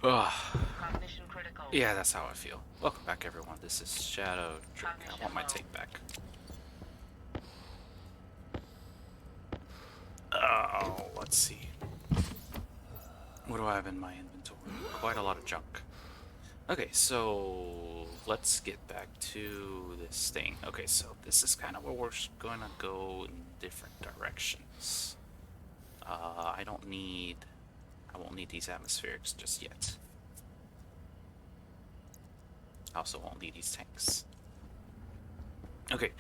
Ugh. Cognition critical. Yeah, that's how I feel. Welcome back, everyone. This is Shadow Drake. I Cognition want my low. take back. Oh, let's see. What do I have in my inventory? Quite a lot of junk. Okay, so let's get back to this thing. Okay, so this is kind of where we're going to go in different directions. I don't need... I won't need these atmospherics just yet. I also won't need these tanks. Okay,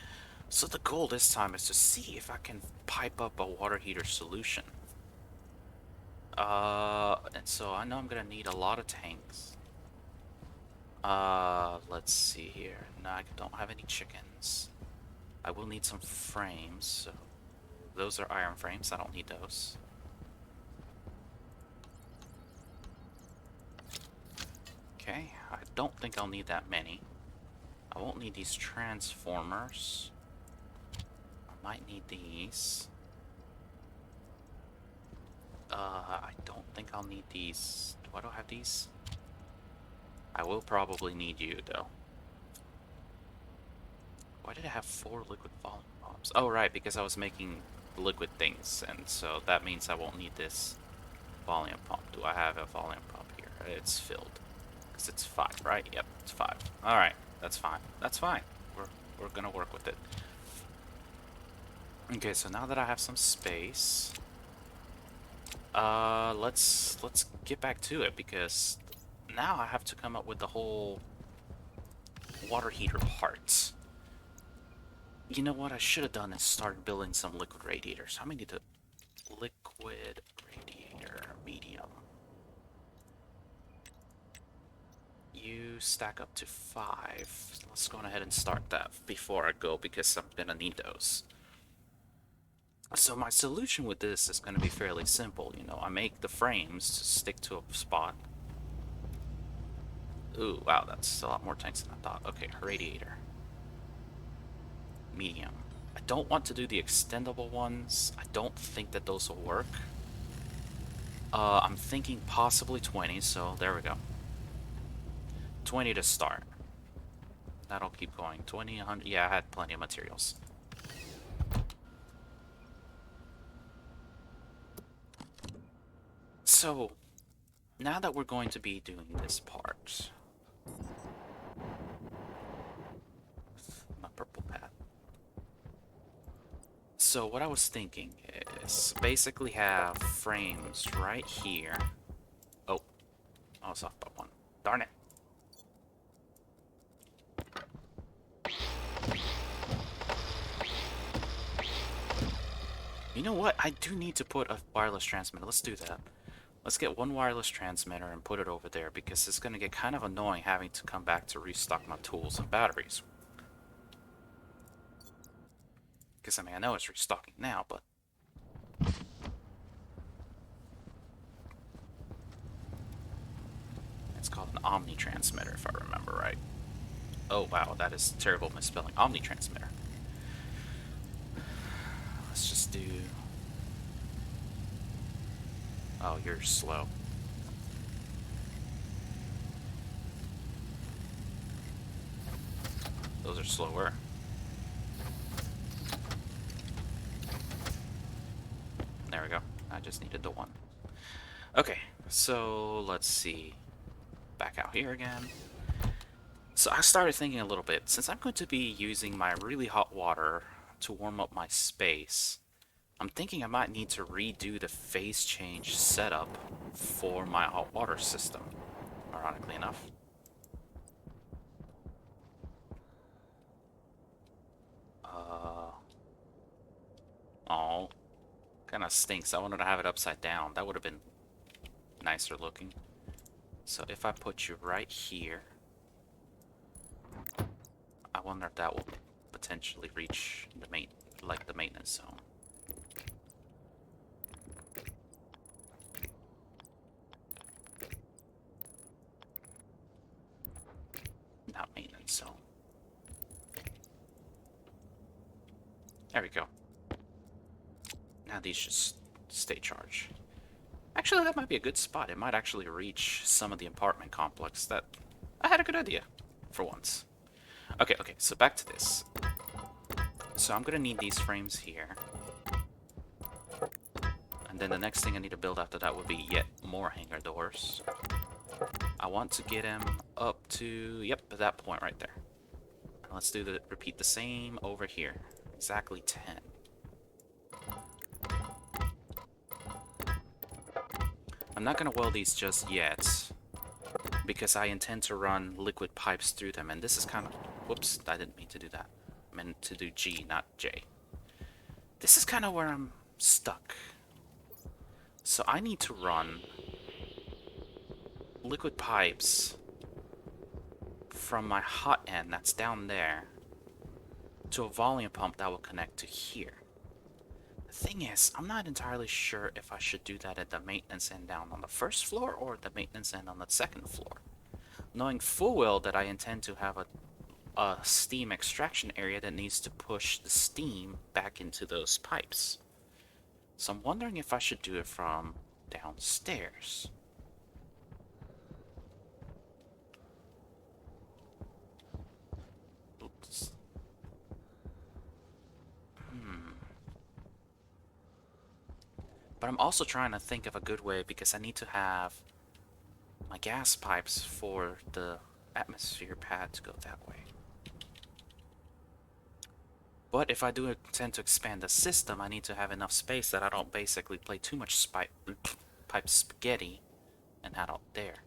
so the goal this time is to see if I can pipe up a water heater solution. And so I know I'm gonna need a lot of tanks. Let's see here. No, I don't have any chickens. I will need some frames, so those are iron frames. I don't need those. Okay, I don't think I'll need that many. I won't need these transformers. I might need these. I don't think I'll need these. Why do I have these? I will probably need you, though. Why did I have 4 liquid volume bombs? Oh, right, because I was making liquid things, and so that means I won't need this volume pump. Do I have a volume pump here? It's filled. Because it's 5, right? Yep, it's 5. Alright, that's fine. That's fine. We're gonna work with it. Okay, so now that I have some space, let's get back to it, because now I have to come up with the whole water heater parts. You know what I should have done is started building some liquid radiators. How many to liquid radiator medium? You stack up to 5. Let's go ahead and start that before I go, because I'm gonna need those. So my solution with this is gonna be fairly simple. You know, I make the frames to stick to a spot. Ooh, wow, that's a lot more tanks than I thought. Okay, radiator. Medium. I don't want to do the extendable ones. I don't think that those will work. I'm thinking possibly 20, so there we go. 20 to start. That'll keep going. 20, 100. Yeah, I had plenty of materials. So, now that we're going to be doing this part, my purple pad. So what I was thinking is basically have frames right here. Oh, I was off by 1. Darn it. You know what? I do need to put a wireless transmitter. Let's do that. Let's get 1 wireless transmitter and put it over there, because it's going to get kind of annoying having to come back to restock my tools and batteries. Because, I mean, I know it's restocking now, but... It's called an omni transmitter, if I remember right. Oh, wow, that is terrible misspelling. Omni transmitter. Let's just do... Oh, you're slow. Those are slower. There we go. I just needed the 1. Okay, so let's see. Back out here again. So I started thinking a little bit. Since I'm going to be using my really hot water to warm up my space, I'm thinking I might need to redo the phase change setup for my hot water system, ironically enough. Oh, kind of stinks. I wanted to have it upside down. That would have been nicer looking. So if I put you right here, I wonder if that will potentially reach the the maintenance zone. Not maintenance zone. There we go. Now these just stay charged. Actually, that might be a good spot. It might actually reach some of the apartment complex. That I had a good idea for once. Okay, okay, so back to this. So I'm gonna need these frames here. And then the next thing I need to build after that would be yet more hangar doors. I want to get him up to, yep, that point right there. Let's repeat the same over here. Exactly 10. I'm not gonna weld these just yet, because I intend to run liquid pipes through them, and this is kind of, whoops, I didn't mean to do that. I meant to do G, not J. This is kind of where I'm stuck. So I need to run liquid pipes from my hot end that's down there to a volume pump that will connect to here. The thing is, I'm not entirely sure if I should do that at the maintenance end down on the first floor or the maintenance end on the second floor. Knowing full well that I intend to have a steam extraction area that needs to push the steam back into those pipes. So I'm wondering if I should do it from downstairs. Oops. But I'm also trying to think of a good way because I need to have my gas pipes for the atmosphere pad to go that way. But if I do intend to expand the system, I need to have enough space that I don't basically play too much pipe spaghetti and head out there.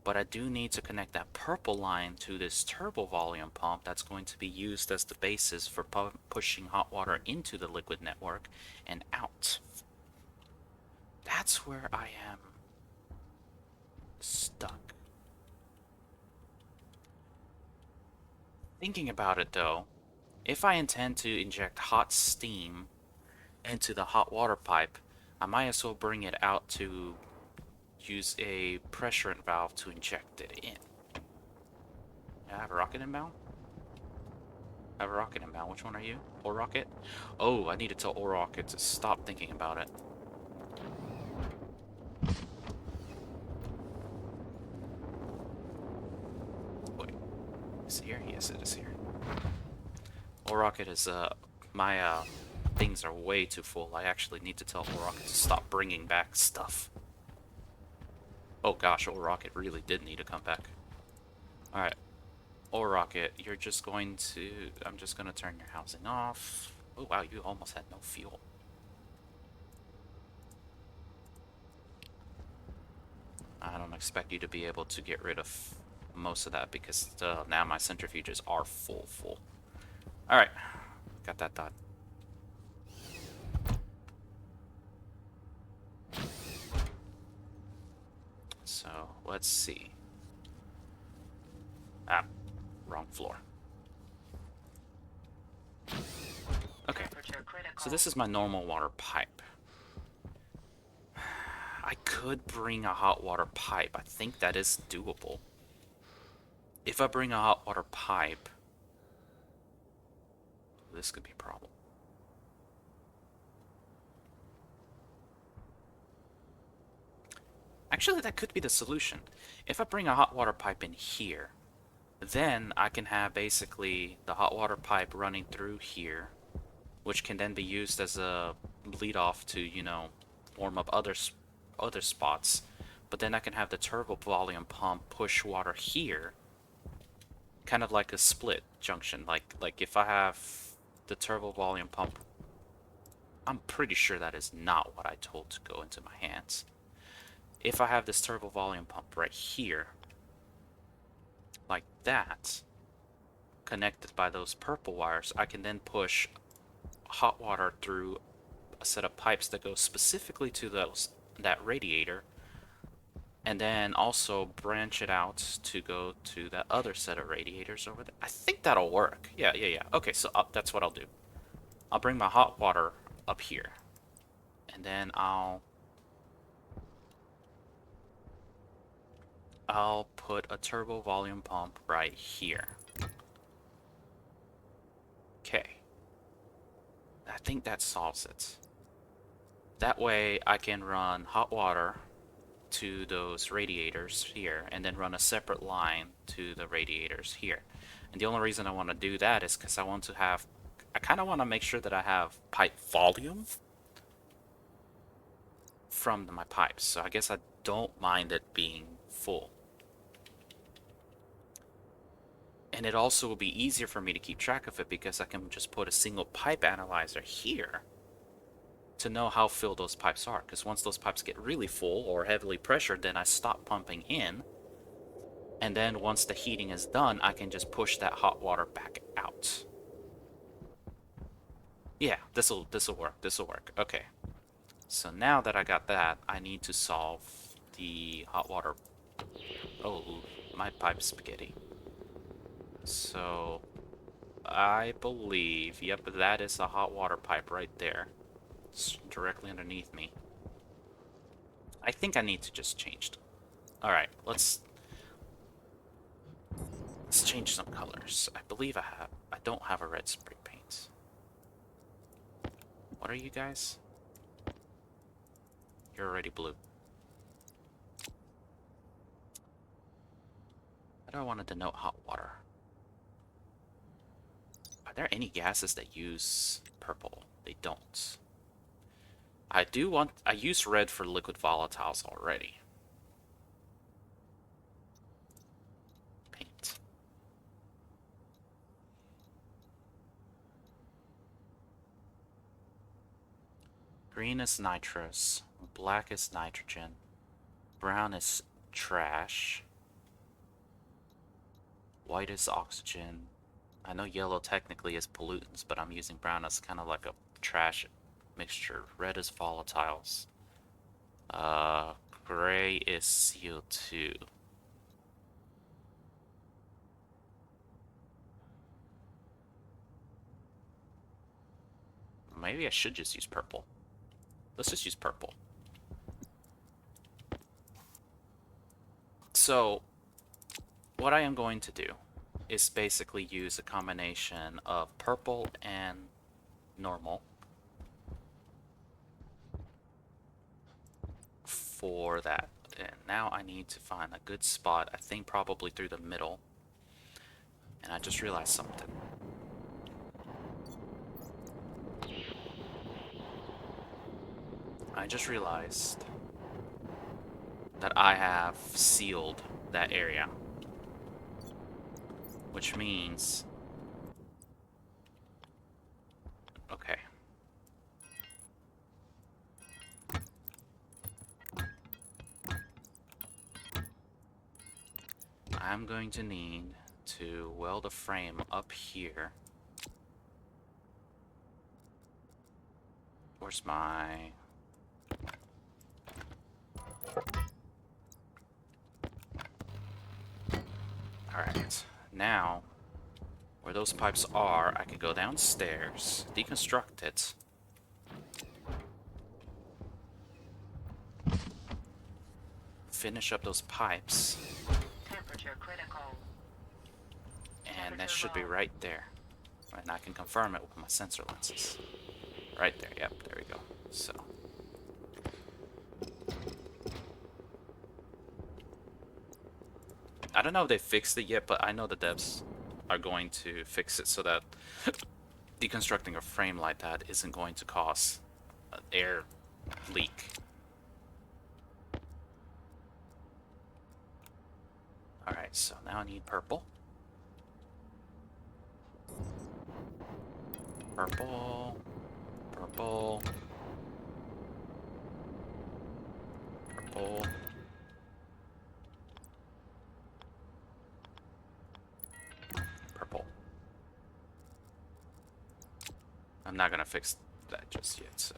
But I do need to connect that purple line to this turbo volume pump that's going to be used as the basis for pushing hot water into the liquid network and out. That's where I am stuck. Thinking about it though, if I intend to inject hot steam into the hot water pipe, I might as well bring it out to use a pressurant valve to inject it in. I have a rocket inbound? I have a rocket inbound. Which one are you? Or rocket? Oh, I need to tell Or rocket to stop thinking about it. Wait. Is it here? Yes, it is here. Or rocket is, my, things are way too full. I actually need to tell Or rocket to stop bringing back stuff. Oh gosh, Or rocket really did need to come back. Alright. Or rocket, you're just going to... I'm just going to turn your housing off. Oh wow, you almost had no fuel. I don't expect you to be able to get rid of most of that because now my centrifuges are full. Alright, got that done. So, let's see. Ah, wrong floor. Okay, so this is my normal water pipe. I could bring a hot water pipe. I think that is doable. If I bring a hot water pipe, this could be a problem. Actually, that could be the solution. If I bring a hot water pipe in here, then I can have basically the hot water pipe running through here, which can then be used as a lead off to, you know, warm up other spots. But then I can have the turbo volume pump push water here, kind of like a split junction. Like if I have the turbo volume pump, I'm pretty sure that is not what I told to go into my hands. If I have this turbo volume pump right here, like that, connected by those purple wires, I can then push hot water through a set of pipes that go specifically to that radiator, and then also branch it out to go to that other set of radiators over there. I think that'll work. Yeah. Okay, so that's what I'll do. I'll bring my hot water up here, and then I'll put a turbo volume pump right here. Okay. I think that solves it. That way I can run hot water to those radiators here and then run a separate line to the radiators here. And the only reason I want to do that is because I kind of want to make sure that I have pipe volume from my pipes. So I guess I don't mind it being full. And it also will be easier for me to keep track of it because I can just put a single pipe analyzer here to know how filled those pipes are. Because once those pipes get really full or heavily pressured, then I stop pumping in. And then once the heating is done, I can just push that hot water back out. Yeah, this'll work. This'll work. Okay. So now that I got that, I need to solve the hot water. Oh, my pipe spaghetti. So I believe, yep, that is a hot water pipe right there. It's directly underneath me. I think I need to just change them. Alright, let's change some colors. I believe I don't have a red spray paint. What are you guys? You're already blue. How do I want to denote hot water? Are there any gases that use purple? They don't. I use red for liquid volatiles already. Paint. Green is nitrous. Black is nitrogen. Brown is trash. White is oxygen. I know yellow technically is pollutants, but I'm using brown as kind of like a trash mixture. Red is volatiles. Gray is CO2. Maybe I should just use purple. Let's just use purple. So, what I am going to do is basically use a combination of purple and normal for that. And now I need to find a good spot, I think probably through the middle. And I just realized something. I just realized that I have sealed that area. Which means... Okay. I'm going to need to weld a frame up here. Where's my... Alright, now, where those pipes are, I can go downstairs, deconstruct it, finish up those pipes, Temperature critical. and that should be right there. And I can confirm it with my sensor lenses. Right there, yep, there we go. So... I don't know if they fixed it yet, but I know the devs are going to fix it so that deconstructing a frame like that isn't going to cause an air leak. Alright, so now I need purple. Purple. Purple. Purple. Purple. I'm not gonna fix that just yet, so...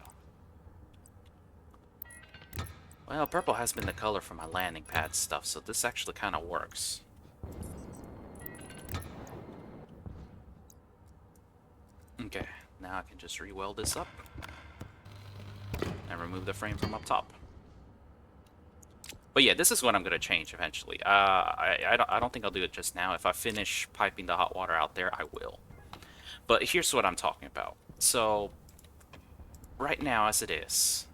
Well, purple has been the color for my landing pad stuff, so this actually kind of works. Okay, now I can just re-weld this up and remove the frame from up top. But yeah, this is what I'm gonna change eventually. I don't think I'll do it just now. If I finish piping the hot water out there, I will. But here's what I'm talking about. So, right now as it is,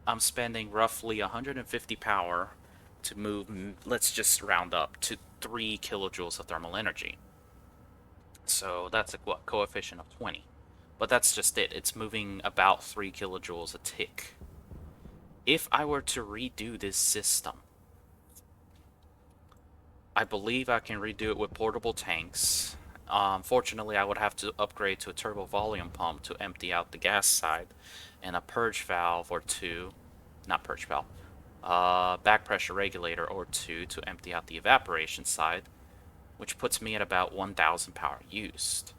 I'm spending roughly 150 power to move, let's just round up, to 3 kilojoules of thermal energy. So that's a what, coefficient of 20. But that's just it. It's moving about 3 kilojoules a tick. If I were to redo this system, I believe I can redo it with portable tanks. Fortunately, I would have to upgrade to a turbo volume pump to empty out the gas side, and a purge valve or two, not purge valve, back pressure regulator or two to empty out the evaporation side, which puts me at about 1,000 power used.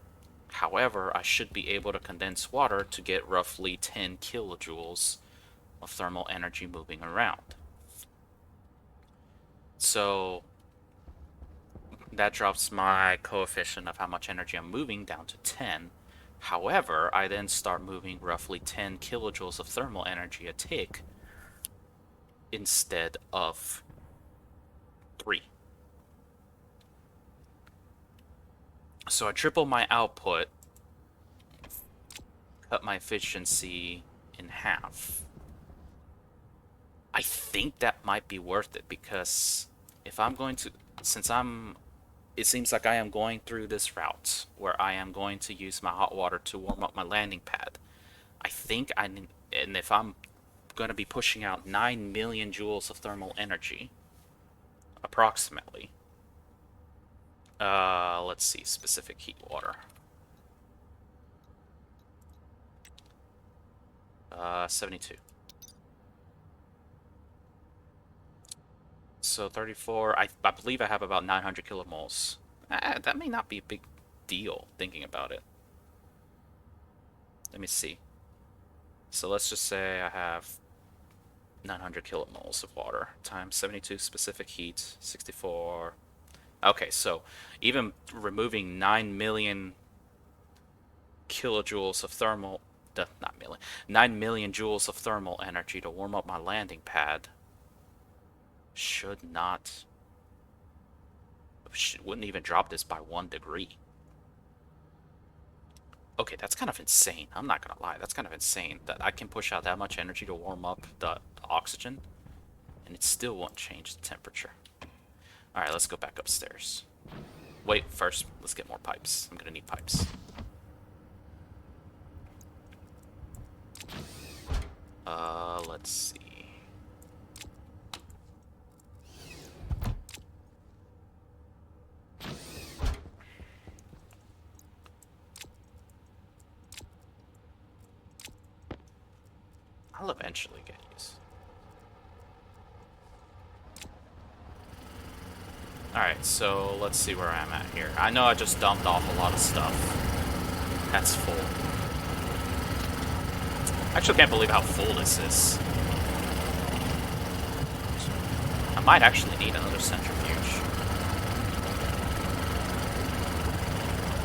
However, I should be able to condense water to get roughly 10 kilojoules of thermal energy moving around. So that drops my coefficient of how much energy I'm moving down to 10. However, I then start moving roughly 10 kilojoules of thermal energy a tick instead of 3. So I triple my output, cut my efficiency in half. I think that might be worth it because if I'm going to, it seems like I am going through this route where I am going to use my hot water to warm up my landing pad. I think and if I'm going to be pushing out 9 million joules of thermal energy, approximately. Let's see, specific heat water. 72. So 34, I believe I have about 900 kilomoles. That may not be a big deal, thinking about it. Let me see. So let's just say I have 900 kilomoles of water times 72 specific heat, 64. Okay, so even removing 9 million kilojoules of thermal, not million, 9 million joules of thermal energy to warm up my landing pad wouldn't even drop this by 1 degree. Okay, that's kind of insane. I'm not gonna lie, that's kind of insane that I can push out that much energy to warm up the oxygen, and it still won't change the temperature. Alright, let's go back upstairs. Wait, first, let's get more pipes. I'm gonna need pipes. Let's see. I'll eventually get used. Alright, so let's see where I'm at here. I know I just dumped off a lot of stuff. That's full. I actually can't believe how full this is. I might actually need another centrifuge.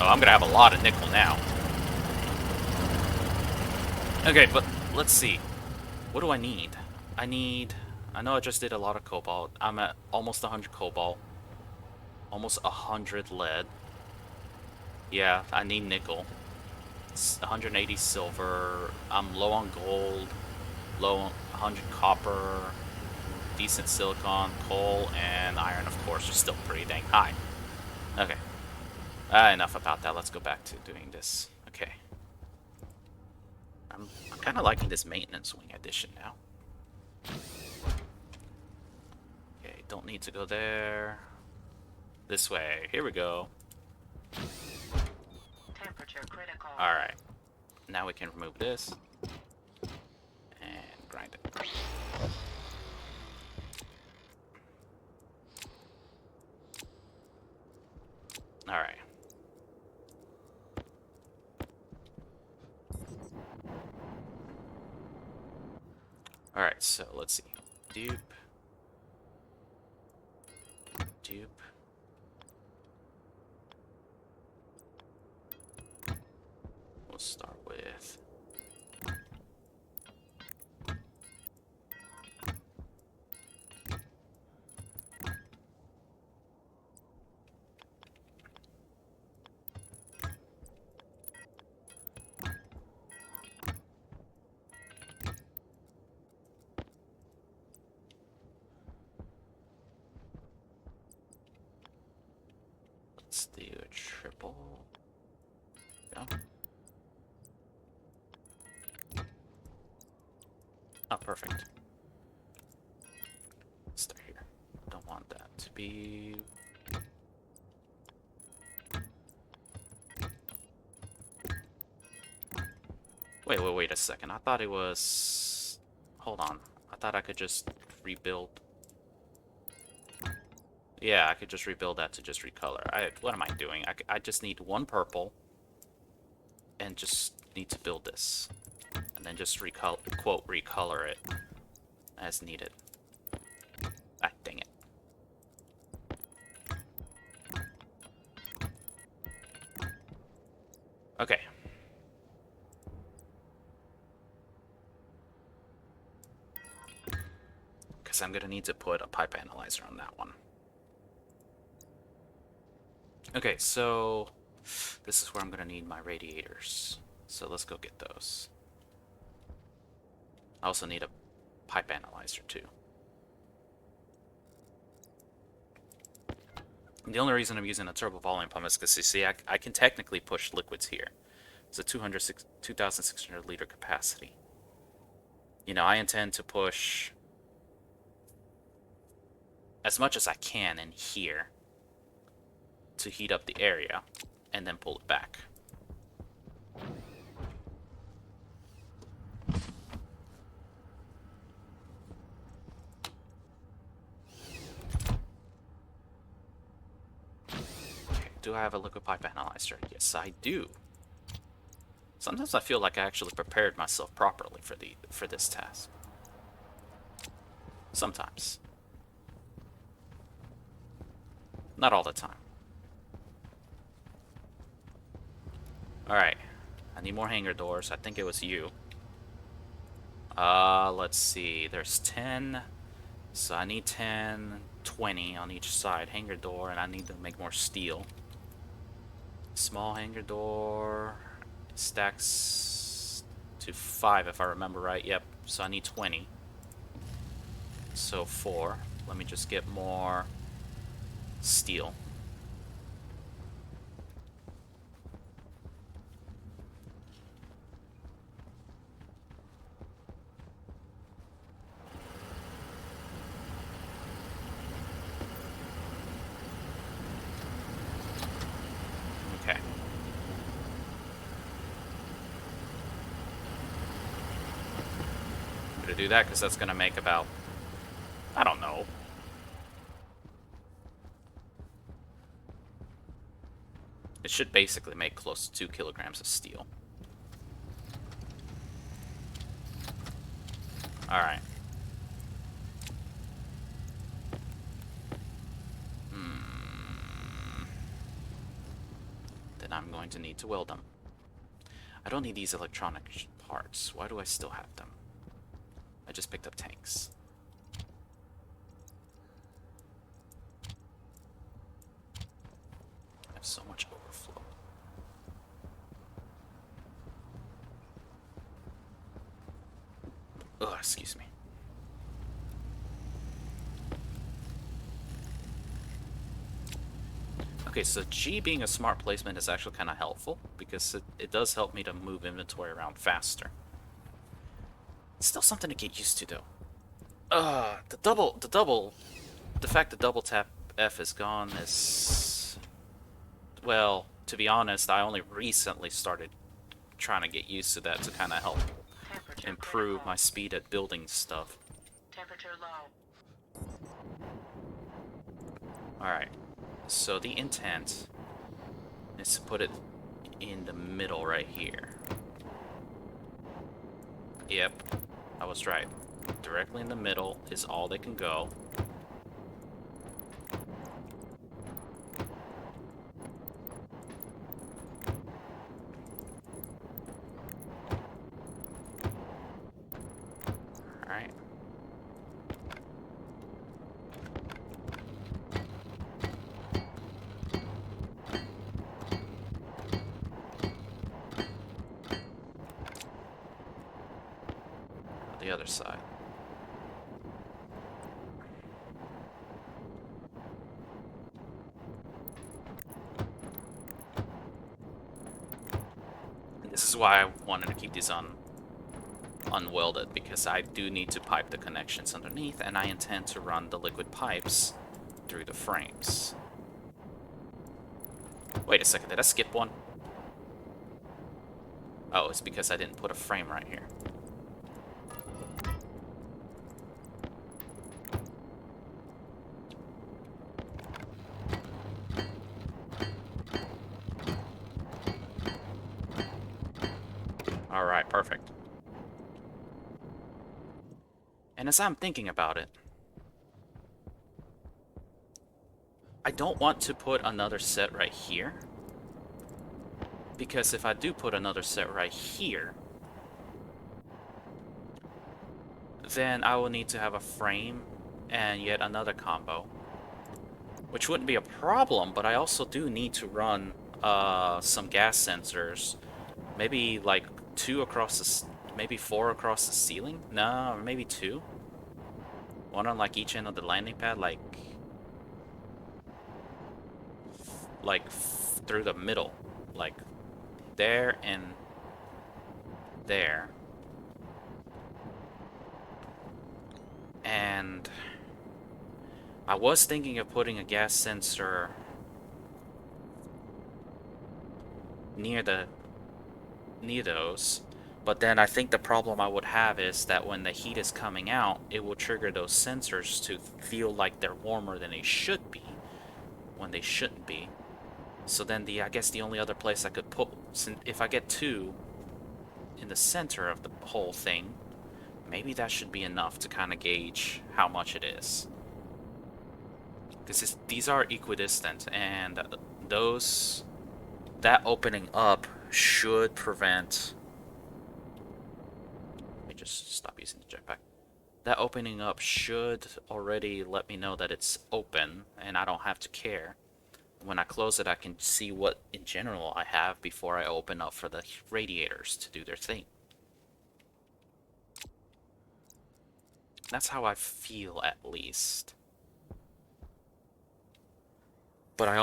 Oh, I'm gonna have a lot of nickel now. Okay, but let's see. What do I need? I know I just did a lot of cobalt. I'm at almost 100 cobalt. Almost 100 lead. Yeah, I need nickel. 180 silver. I'm low on gold. Low on 100 copper. Decent silicon. Coal and iron, of course, are still pretty dang high. Okay. Enough about that. Let's go back to doing this. Okay. I'm kind of liking this maintenance wing addition now. Okay, don't need to go there. This way. Here we go. Temperature critical. Alright. Now we can remove this. And grind it. Alright. Alright, so let's see. Dupe. Dupe. We'll start with... Let's do a triple. Go. Oh, perfect. Start here. Don't want that to be... Wait a second. I thought it was... Hold on. I thought I could just rebuild... Yeah, I could just rebuild that to just recolor. What am I doing? I just need one purple and just need to build this. And then just recolor it as needed. Ah, dang it. Okay. Because I'm going to need to put a pipe analyzer on that one. Okay, so this is where I'm going to need my radiators. So let's go get those. I also need a pipe analyzer too. The only reason I'm using a turbo volume pump is because you see I can technically push liquids here. It's a 2,600 liter capacity. You know, I intend to push as much as I can in here to heat up the area and then pull it back. Okay, do I have a liquid pipe analyzer? Yes, I do. Sometimes I feel like I actually prepared myself properly for this task. Sometimes. Not all the time. Alright. I need more hangar doors. I think it was you. Let's see. There's 10. So I need 10, 20 on each side. Hangar door, and I need to make more steel. Small hangar door. Stacks to 5 if I remember right. Yep. So I need 20. So 4. Let me just get more steel. Okay. I'm gonna do that because that's gonna make about, I don't know, it should basically make close to 2 kilograms of steel. Alright. Then I'm going to need to weld them. I don't need these electronic parts. Why do I still have them? I just picked up tanks. I have so much overflow. Ugh, excuse me. Okay, so G being a smart placement is actually kind of helpful because it does help me to move inventory around faster. It's still something to get used to, though. The fact that double tap F is gone is, well, to be honest, I only recently started trying to get used to that to kind of help improve my speed at building stuff. Temperature low. Alright, so the intent is to put it in the middle right here. Yep, I was right. Directly in the middle is all they can go. Alright. The other side. is why I wanted to keep these unwelded, because I do need to pipe the connections underneath, and I intend to run the liquid pipes through the frames. Wait a second, did I skip one? Oh, it's because I didn't put a frame right here. Alright, perfect. And as I'm thinking about it, I don't want to put another set right here. Because if I do put another set right here, then I will need to have a frame and yet another combo. Which wouldn't be a problem, but I also do need to run some gas sensors. Maybe like 2 across the... maybe 4 across the ceiling? No, maybe 2. One on like each end of the landing pad, like through the middle. Like there and there. And I was thinking of putting a gas sensor near those, but then I think the problem I would have is that when the heat is coming out, it will trigger those sensors to feel like they're warmer than they should be, when they shouldn't be. So then I guess the only other place I could put, if I get 2 in the center of the whole thing, maybe that should be enough to kind of gauge how much it is. Because these are equidistant, and that opening up should prevent... Let me just stop using the jetpack. That opening up should already let me know that it's open, and I don't have to care. When I close it, I can see what, in general, I have before I open up for the radiators to do their thing. That's how I feel, at least. But I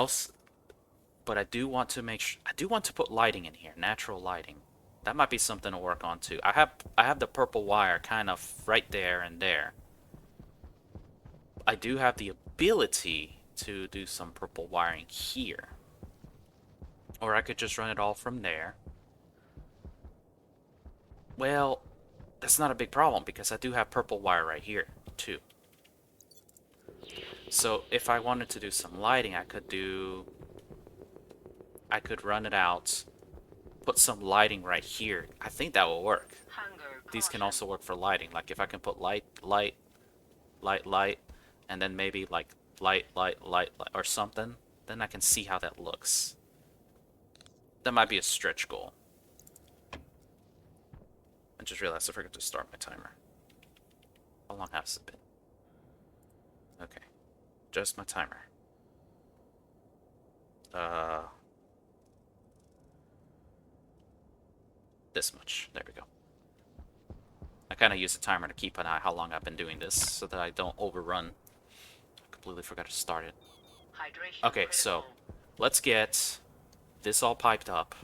do want to I do want to put lighting in here, natural lighting. That might be something to work on too. I have the purple wire kind of right there and there. I do have the ability to do some purple wiring here. Or I could just run it all from there. Well, that's not a big problem because I do have purple wire right here too. So if I wanted to do some lighting, I could run it out, put some lighting right here. I think that will work. Hangar, These can caution. also work for lighting. Like if I can put light, and then maybe like light, or something, then I can see how that looks. That might be a stretch goal. I just realized I forgot to start my timer. How long has it been? Okay. Just my timer. This much. There we go. I kind of use the timer to keep an eye how long I've been doing this so that I don't overrun. I completely forgot to start it. Hydration Okay, so critical. let's get this all piped up.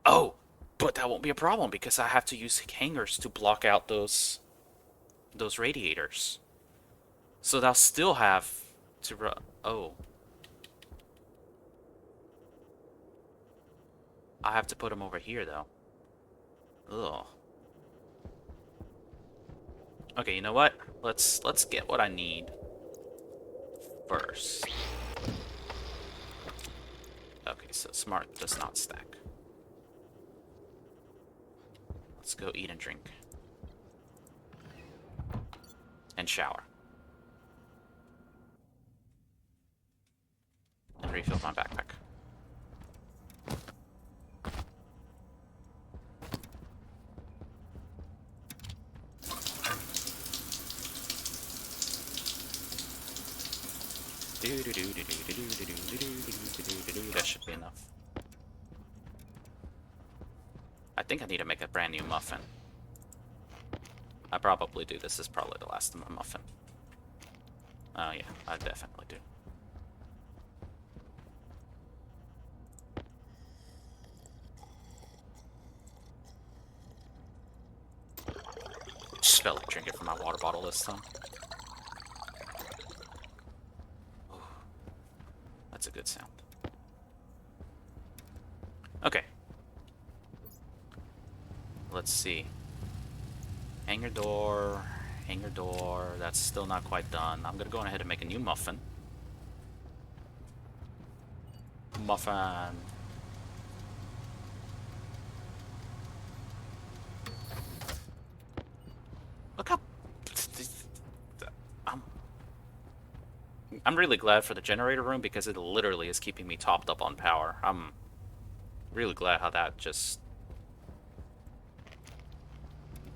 Oh, but that won't be a problem because I have to use hangers to block out those radiators. So they'll still have to run. Oh. I have to put them over here though. Ugh. Okay, you know what? Let's get what I need first. Okay, so smart does not stack. Let's go eat and drink. And shower. And refill my backpack. That should be enough. I think I need to make a brand new muffin. I probably do. This is probably the last of my muffin. Oh yeah, I definitely do. for my water bottle this time. Oh, that's a good sound. Okay. Let's see. Hangar door, hangar door. That's still not quite done. I'm gonna go ahead and make a new muffin. Muffin. Look how... I'm really glad for the generator room because it literally is keeping me topped up on power. I'm really glad how that just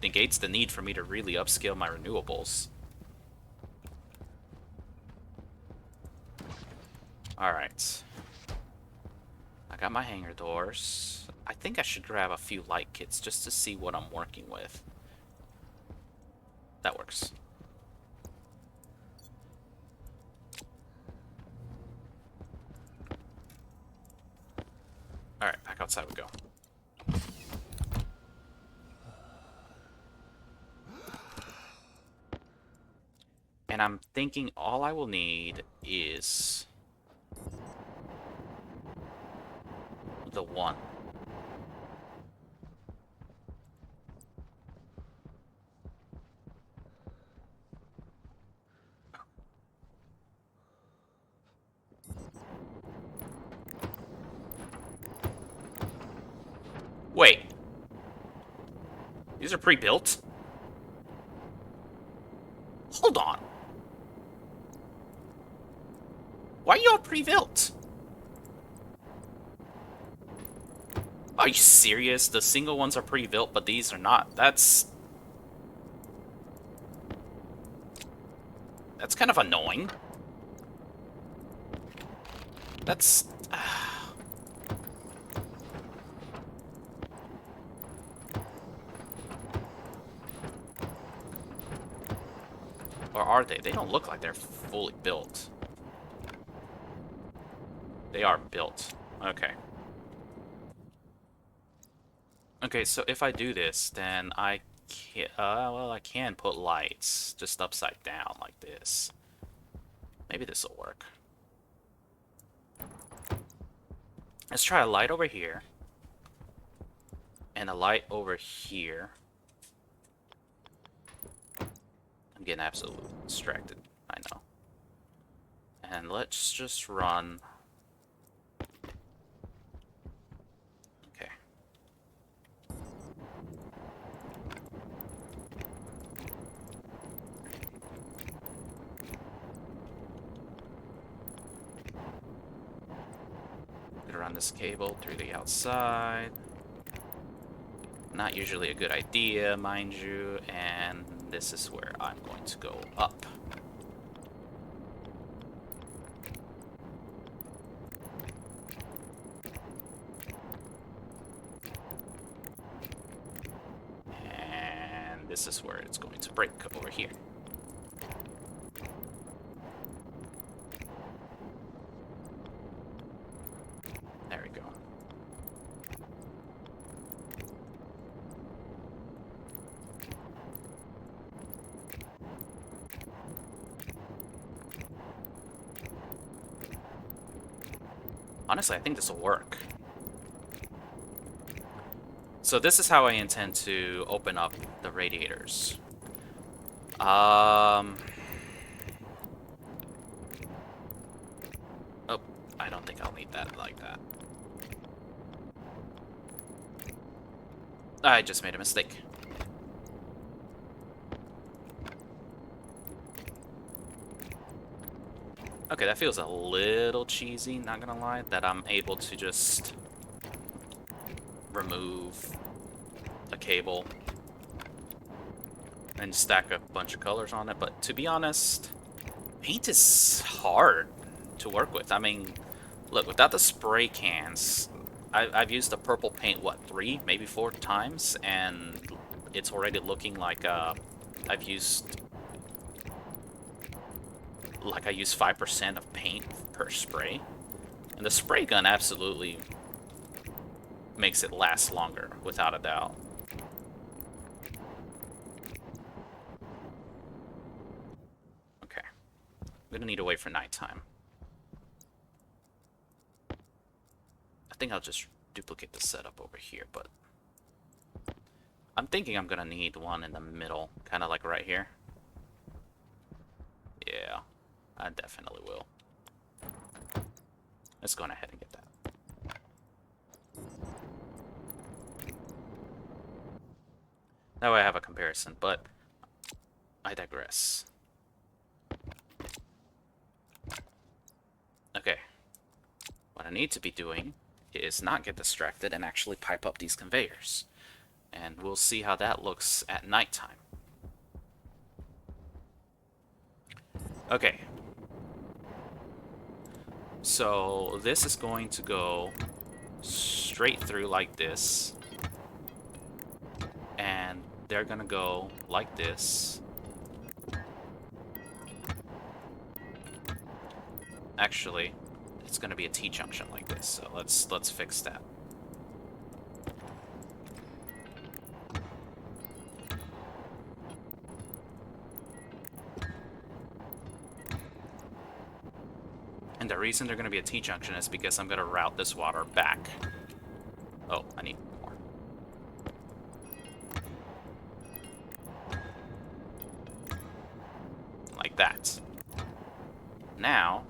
negates the need for me to really upscale my renewables. Alright. I got my hangar doors. I think I should grab a few light kits just to see what I'm working with. That works. Alright, back outside we go. And I'm thinking all I will need is the one. Wait. These are pre-built? Hold on. Why are you all pre-built? Are you serious? The single ones are pre-built, but these are not. That's kind of annoying. That's... Or are they? They don't look like they're fully built. They are built. Okay. Okay, so if I do this, then I can, well, I can put lights just upside down like this. Maybe this will work. Let's try a light over here. And a light over here. I'm getting absolutely distracted, I know. And let's just run. Okay. Gonna run this cable through the outside. Not usually a good idea, mind you, and this is where I'm going to go up. And this is where it's going to break over here. There we go. Honestly, I think this will work. So this is how I intend to open up the radiators. Oh, I don't think I'll need that like that. I just made a mistake. Okay, that feels a little cheesy, not gonna lie, that I'm able to just remove a cable and stack a bunch of colors on it, but to be honest, paint is hard to work with. I mean, look, without the spray cans, I've used the purple paint, what, 3, maybe 4 times, and it's already looking like I've used... like I use 5% of paint per spray. And the spray gun absolutely makes it last longer, without a doubt. gonna need to wait for nighttime. I think I'll just duplicate the setup over here, but I'm thinking I'm gonna need one in the middle, kind of like right here. Yeah, I definitely will. Let's go ahead and get that. That way I have a comparison, but I digress. Okay. What I need to be doing is not get distracted and actually pipe up these conveyors. And we'll see how that looks at nighttime. Okay. So this is going to go straight through like this. And they're going to go like this. Actually, it's going to be a T-junction like this. So let's fix that. And the reason they're going to be a T-junction is because I'm going to route this water back. Oh, I need more. Like that. Now,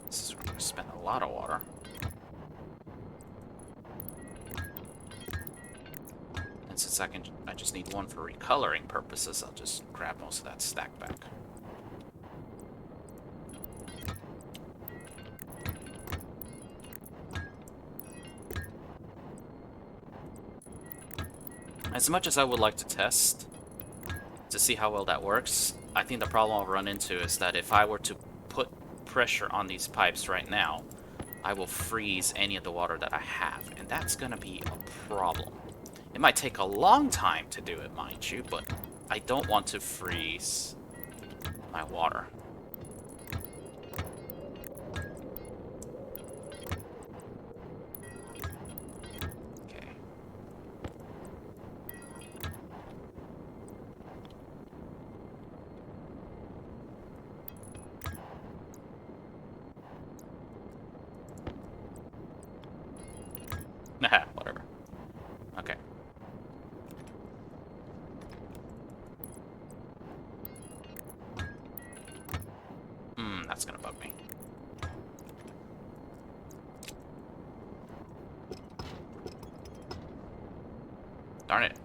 this is where I'm going to spend a lot of water. And since I just need one for recoloring purposes, I'll just grab most of that stack back. As much as I would like to test to see how well that works, I think the problem I'll run into is that if I were to put pressure on these pipes right now, I will freeze any of the water that I have, and that's gonna be a problem. It might take a long time to do it, mind you, but I don't want to freeze my water. Okay. Nah, whatever. Okay. That's gonna bug me. Darn it.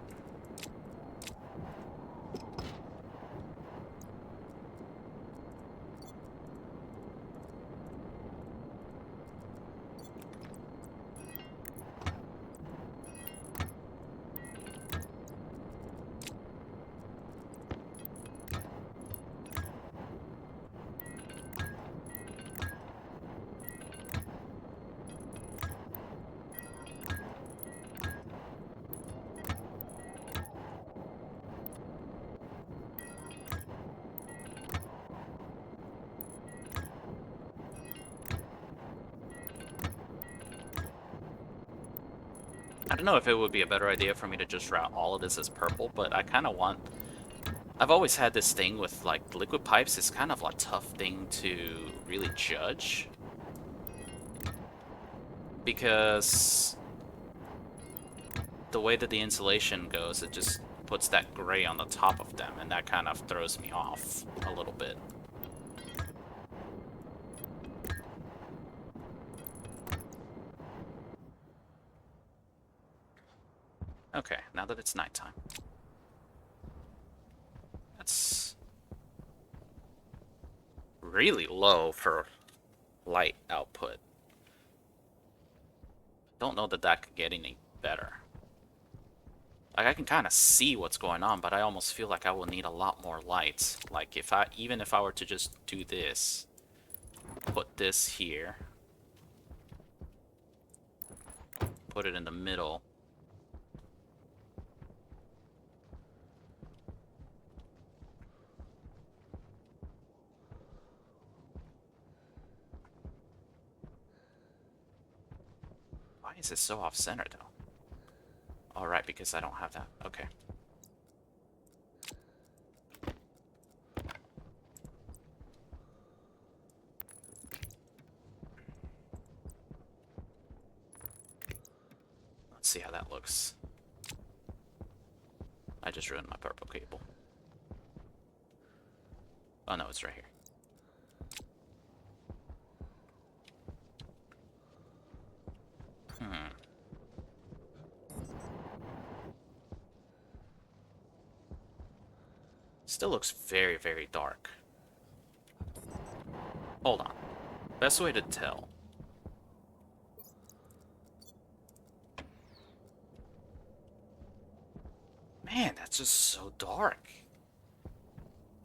I don't know if it would be a better idea for me to just route all of this as purple, but I kind of want... I've always had this thing with, like, liquid pipes. It's kind of a tough thing to really judge. Because the way that the insulation goes, it just puts that gray on the top of them, and that kind of throws me off a little bit. Okay, now that it's nighttime. That's really low for light output. Don't know that that could get any better. Like, I can kind of see what's going on, but I almost feel like I will need a lot more lights. Like, even if I were to just do this, put this here, put it in the middle. is it so off-center, though? All right, because I don't have that. Okay. Let's see how that looks. I just ruined my purple cable. Oh, no, it's right here. Hmm. Still looks very, very dark. Hold on. Best way to tell. Man, that's just so dark.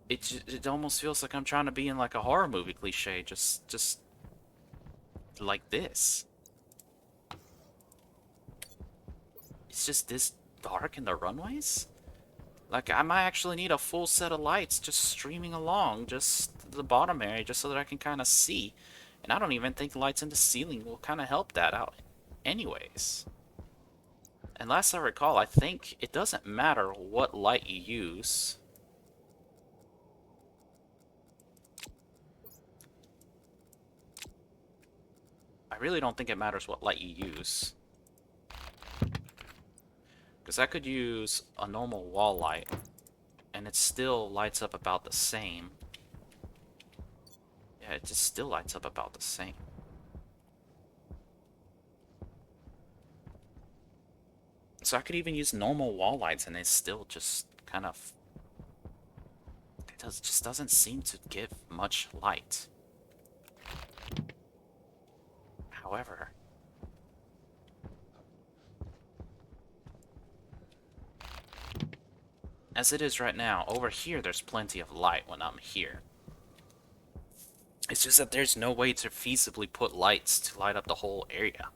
It almost feels like I'm trying to be in like a horror movie cliche, just like this. It's just this dark in the runways? Like, I might actually need a full set of lights just streaming along, just the bottom area, just so that I can kind of see. And I don't even think lights in the ceiling will kind of help that out anyways. And last I recall, I think it doesn't matter what light you use. I really don't think it matters what light you use. Because I could use a normal wall light, and it still lights up about the same. Yeah, it just still lights up about the same. So I could even use normal wall lights, and it still just kind of... just doesn't seem to give much light. However... as it is right now, over here there's plenty of light when I'm here. It's just that there's no way to feasibly put lights to light up the whole area.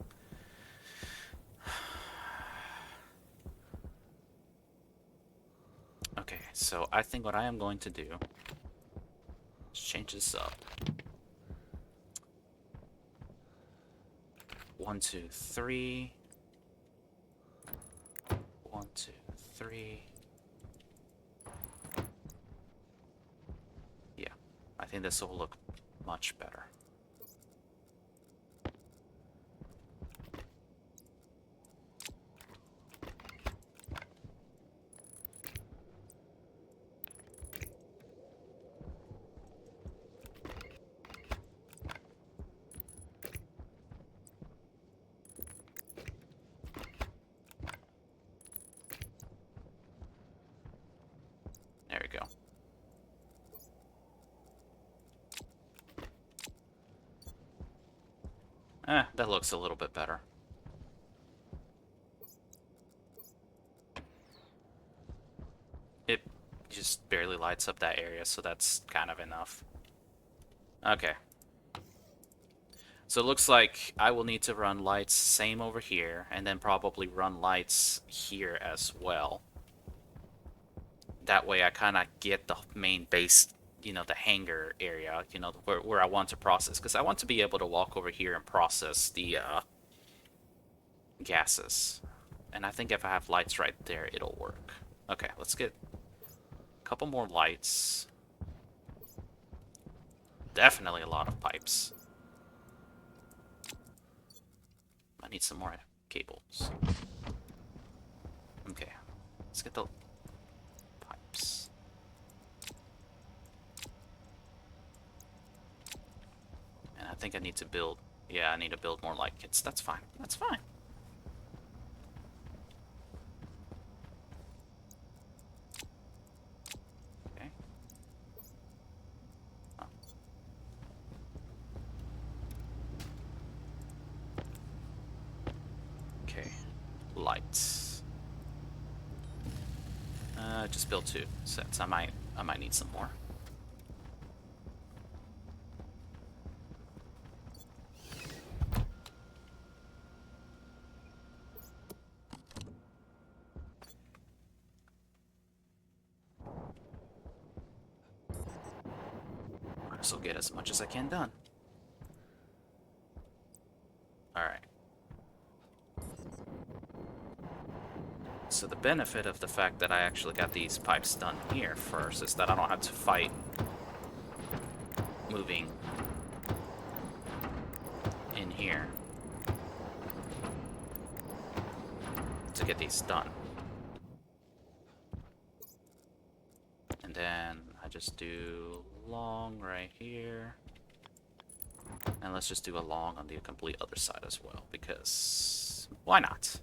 Okay, so I think what I am going to do is change this up. 1, 2, 3. 1, 2, 3. Yeah, I think this will look much better. There we go. That looks a little bit better. It just barely lights up that area, so that's kind of enough. Okay. So it looks like I will need to run lights same over here, and then probably run lights here as well. That way I kind of get the main base, you know, the hangar area, you know, where I want to process. Because I want to be able to walk over here and process the gases. And I think if I have lights right there, it'll work. Okay, let's get a couple more lights. Definitely a lot of pipes. I need some more cables. Okay, let's get the pipes. And I think I need to build... yeah, I need to build more light kits. That's fine. That's fine. Okay. Oh. Okay. Lights. Just build 2 sets. I might need some more. This will get as much as I can done. Alright. So the benefit of the fact that I actually got these pipes done here first is that I don't have to fight moving in here to get these done. And then I just do long right here. And let's just do a long on the complete other side as well, because why not?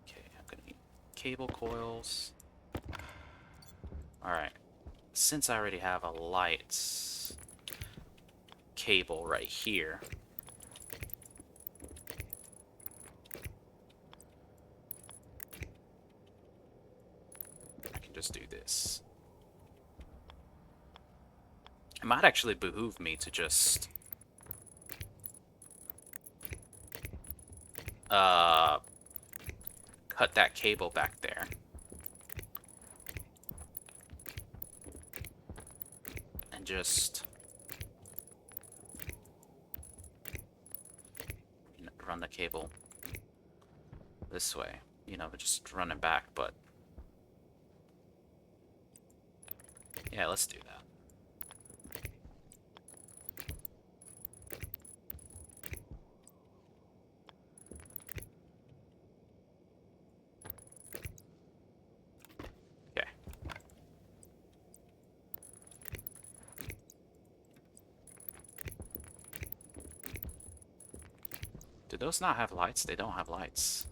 Okay, I'm gonna need cable coils. Alright, since I already have a light cable right here, I can just do this. It might actually behoove me to just cut that cable back there. And just run the cable this way. You know, just run it back, but yeah, let's do that. Okay. Do those not have lights? They don't have lights.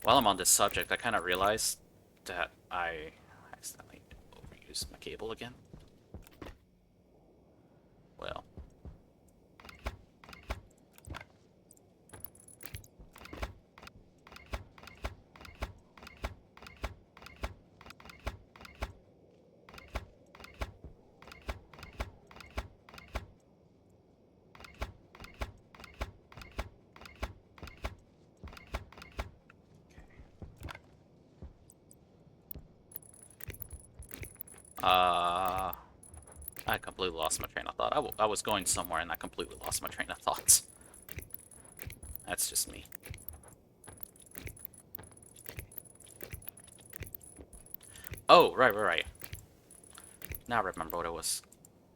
While I'm on this subject, I kind of realized that I accidentally overused my cable again. Well. I completely lost my train of thought. I was going somewhere and I completely lost my train of thoughts. That's just me. Oh, right. Now I remember what I was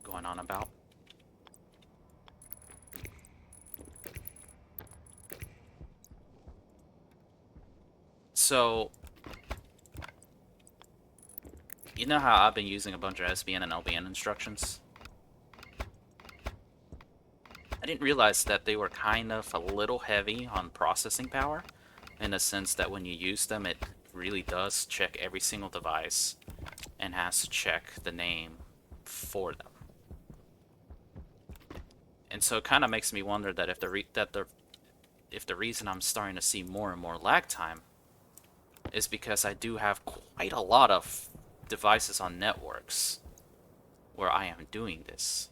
going on about. So, you know how I've been using a bunch of SBN and LBN instructions? I didn't realize that they were kind of a little heavy on processing power, in the sense that when you use them, it really does check every single device and has to check the name for them. And so it kind of makes me wonder that if the reason I'm starting to see more and more lag time is because I do have quite a lot of devices on networks where I am doing this.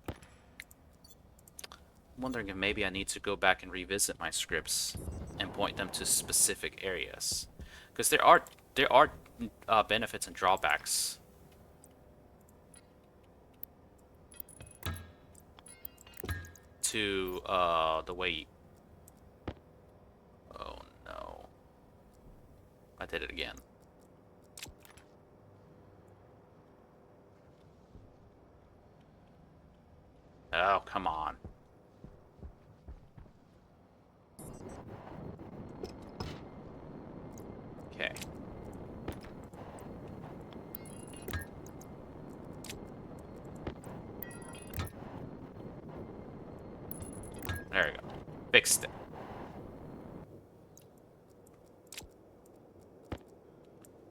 I'm wondering if maybe I need to go back and revisit my scripts and point them to specific areas, because there are benefits and drawbacks to the way. Oh no! I did it again. Oh, come on. Okay. There we go. Fixed it.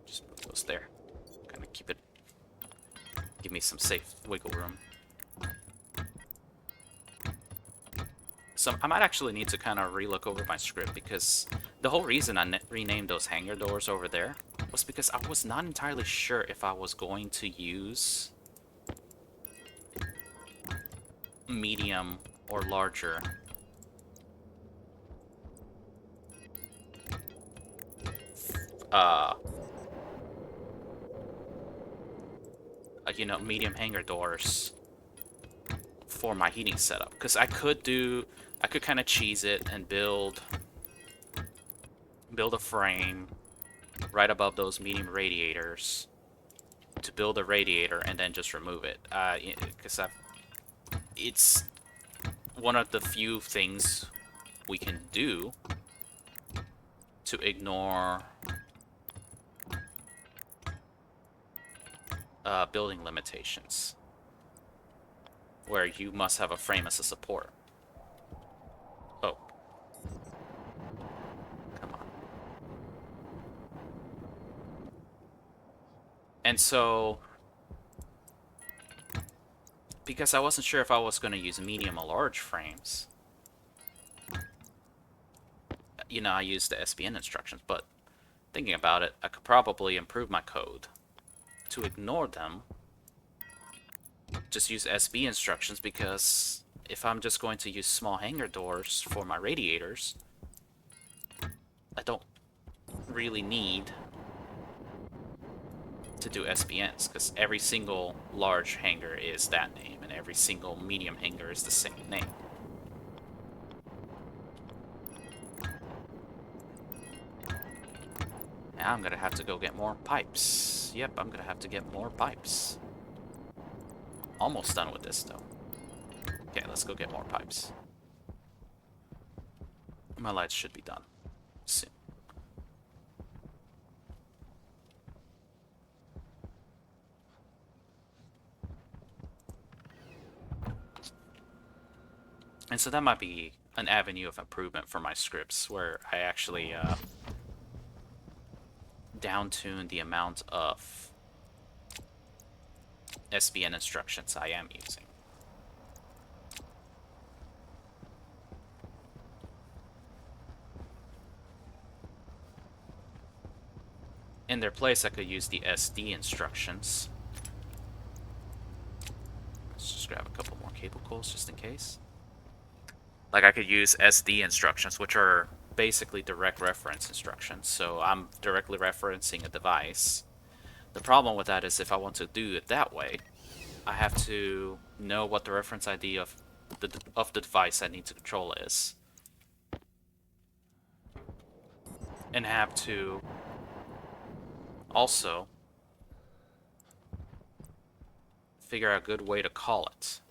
Just move those there. Kind of keep it. Give me some safe wiggle room. So I might actually need to kind of relook over my script, because the whole reason I renamed those hangar doors over there was because I was not entirely sure if I was going to use medium or larger. you know, medium hangar doors for my heating setup. Because I could kind of cheese it and build a frame right above those medium radiators to build a radiator and then just remove it. Because it's one of the few things we can do to ignore building limitations, where you must have a frame as a support. Oh, come on. And so, because I wasn't sure if I was going to use medium or large frames, you know, I used the SBN instructions, but thinking about it, I could probably improve my code to ignore them. Just use SB instructions, because if I'm just going to use small hangar doors for my radiators, I don't really need to do SBNs, because every single large hangar is that name, and every single medium hangar is the same name. Now I'm gonna have to go get more pipes. Yep, I'm gonna have to get more pipes. Almost done with this, though. Okay, let's go get more pipes. My lights should be done soon. And so that might be an avenue of improvement for my scripts, where I actually down-tune the amount of SBN instructions I am using. In their place, I could use the SD instructions. Let's just grab a couple more cable coils just in case. Like, I could use SD instructions, which are basically direct reference instructions. So I'm directly referencing a device. The problem with that is, if I want to do it that way, I have to know what the reference ID of the device I need to control is, and have to also figure out a good way to call it.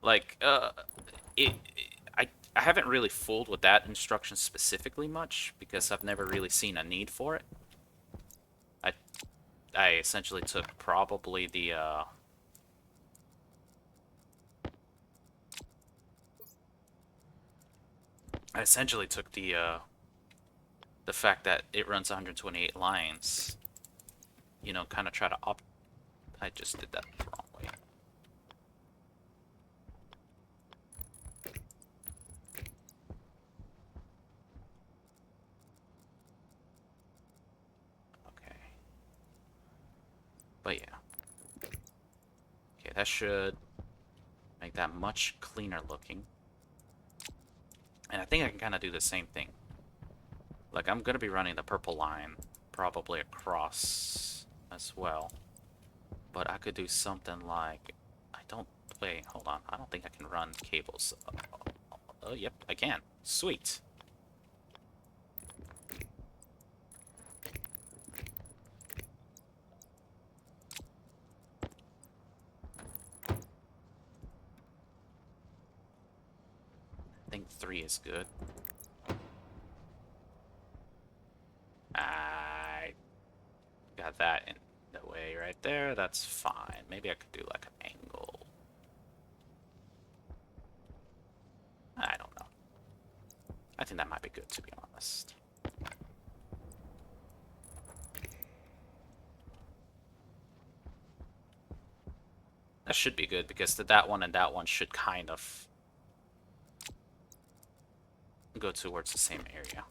Like, I haven't really fooled with that instruction specifically much, because I've never really seen a need for it. I essentially took probably the the fact that it runs 128 lines, you know, kind of try to I just did that the wrong way. Okay. But yeah. Okay, that should make that much cleaner looking. And I think I can kind of do the same thing. Like, I'm going to be running the purple line probably across as well. But I could do something like... Wait, hold on. I don't think I can run cables. Oh, yep, I can. Sweet. I think 3 is good. I got that in the way right there. That's fine. Maybe I could do like an angle. I don't know. I think that might be good, to be honest. That should be good, because that one and that one should kind of go towards the same area.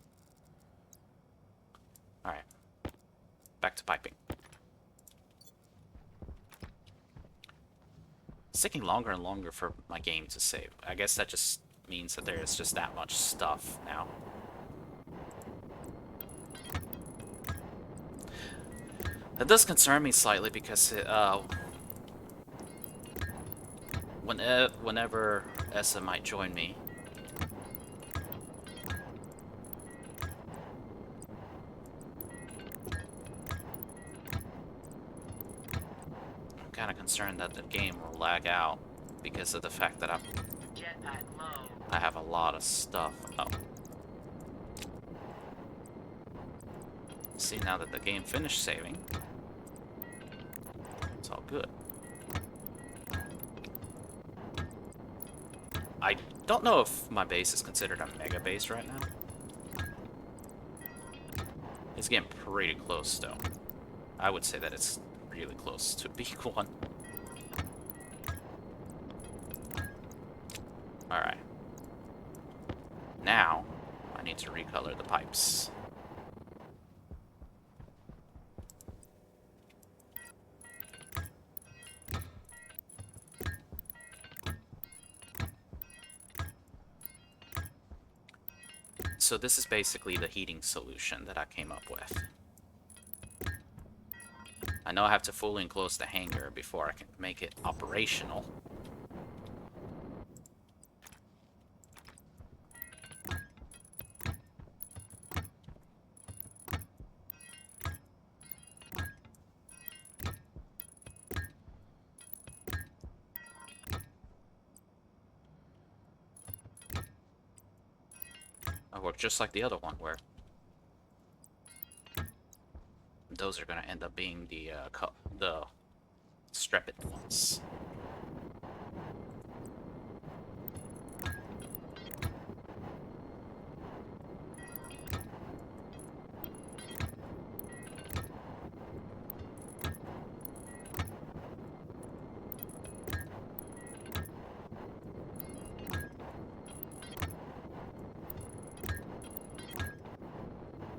Alright. Back to piping. It's taking longer and longer for my game to save. I guess that just means that there's just that much stuff now. That does concern me slightly, because whenever Essa might join me. I'm kind of concerned that the game will lag out because of the fact that Jetpack low. I have a lot of stuff. Oh. See, now that the game finished saving, it's all good. I don't know if my base is considered a mega base right now. It's getting pretty close, though. I would say that it's really close to being one. Alright. Now, I need to recolor the pipes. So this is basically the heating solution that I came up with. I know I have to fully enclose the hangar before I can make it operational. I work just like the other one, where those are going to end up being the strepit ones.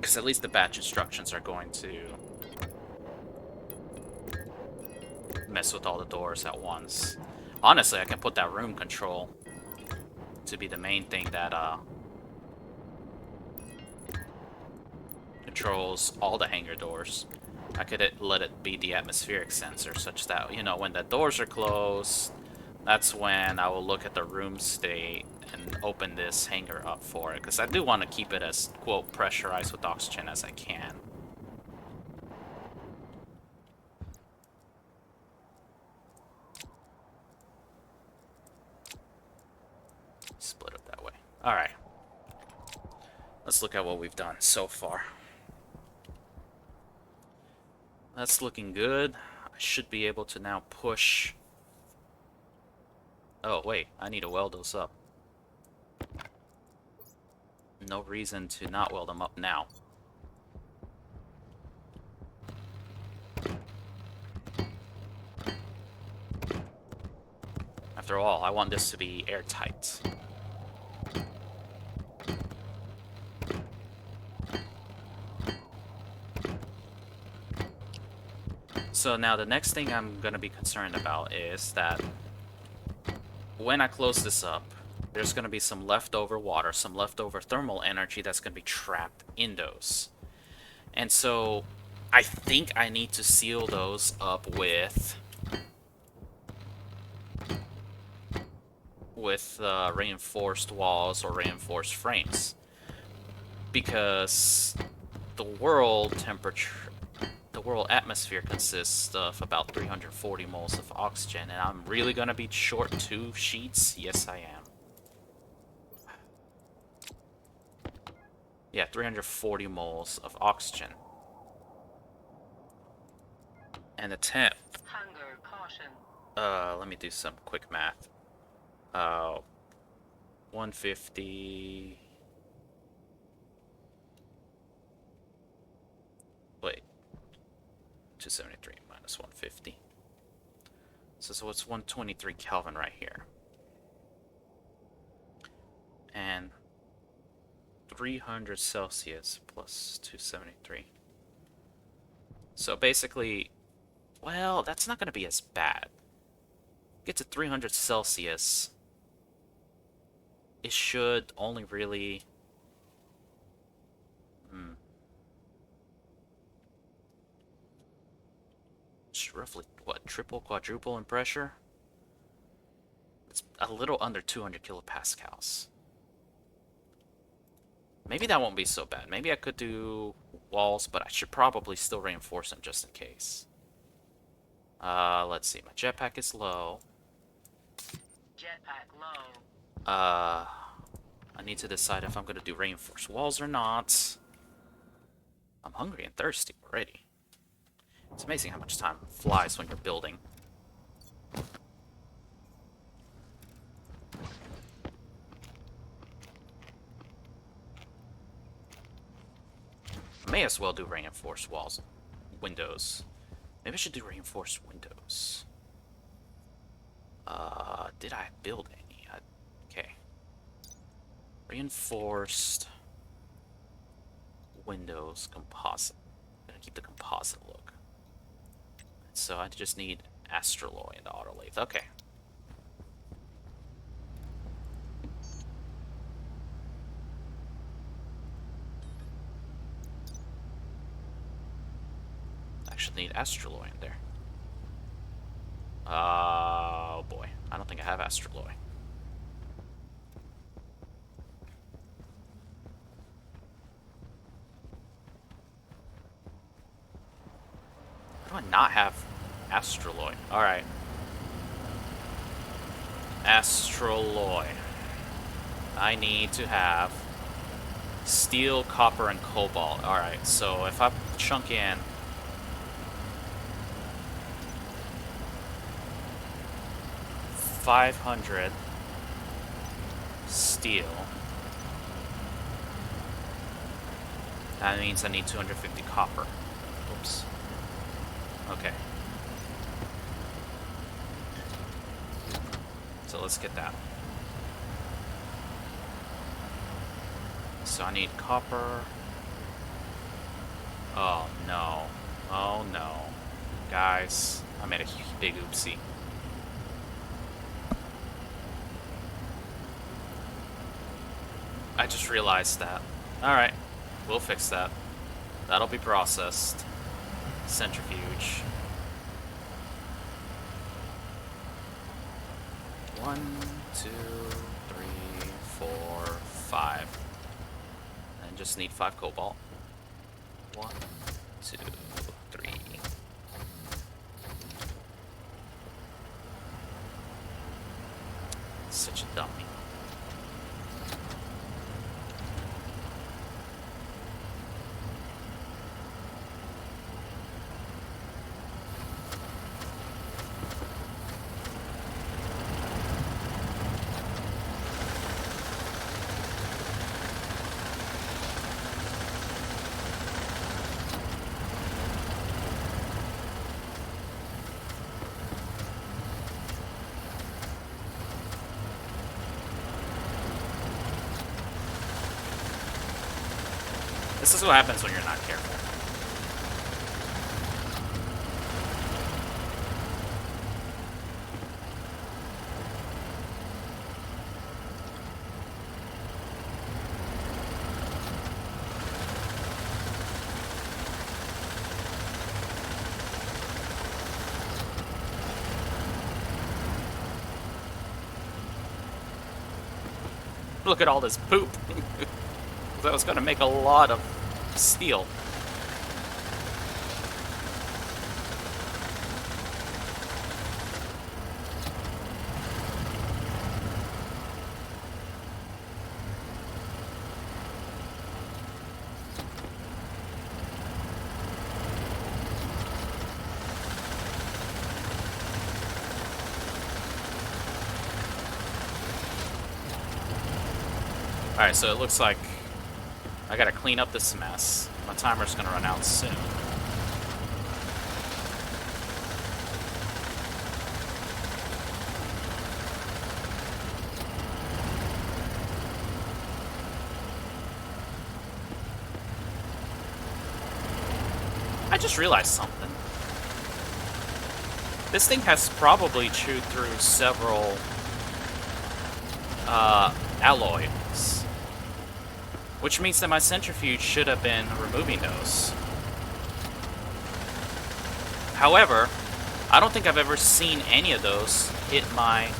Because at least the batch instructions are going to mess with all the doors at once. Honestly, I can put that room control to be the main thing that controls all the hangar doors. I could let it be the atmospheric sensor, such that, you know, when the doors are closed, that's when I will look at the room state and open this hangar up for it, because I do want to keep it as, quote, pressurized with oxygen as I can. Split up that way. Alright. Let's look at what we've done so far. That's looking good. I should be able to now push... Oh, wait. I need to weld those up. No reason to not weld them up now. After all, I want this to be airtight. So now the next thing I'm going to be concerned about is that when I close this up, there's going to be some leftover water, some leftover thermal energy that's going to be trapped in those. And so I think I need to seal those up with reinforced walls or reinforced frames. Because the world atmosphere consists of about 340 moles of oxygen, and I'm really gonna be short 2 sheets? Yes, I am. Yeah, 340 moles of oxygen. And the temp... Hangar caution. let me do some quick math. 150... Wait. 273 minus 150. So it's 123 Kelvin right here. And 300 Celsius plus 273. So basically, well, that's not going to be as bad. Get to 300 Celsius, it should only really... roughly, what, triple, quadruple in pressure? a little under 200 kilopascals. Maybe that won't be so bad. Maybe I could do walls, but I should probably still reinforce them just in case. Let's see. My jetpack is low. Jetpack low. I need to decide if I'm going to do reinforced walls or not. I'm hungry and thirsty already. It's amazing how much time flies when you're building. I may as well do reinforced walls. Windows. Maybe I should do reinforced windows. Did I build any? Okay. Reinforced windows composite. I'm gonna keep the composite look. So I just need astraloy and autolathe. Okay. Actually need astraloy in there. Oh boy. I don't think I have astraloy. Why do I not have astraloy? Alright. Astraloy. I need to have steel, copper, and cobalt. Alright, so if I chunk in 500 steel, that means I need 250 copper. Oops. Okay. So let's get that. So I need copper. Oh no. Oh no. Guys, I made a big oopsie. I just realized that. Alright, we'll fix that. That'll be processed. Centrifuge. 1, 2, 3, 4, 5. And just need 5 cobalt. 1, 2, 3. Such a dummy. This is what happens when you're not careful. Look at all this poop. That was going to make a lot of steel. Alright, so it looks like I gotta clean up this mess. My timer's gonna run out soon. I just realized something. This thing has probably chewed through several alloys. Which means that my centrifuge should have been removing those. However, I don't think I've ever seen any of those hit my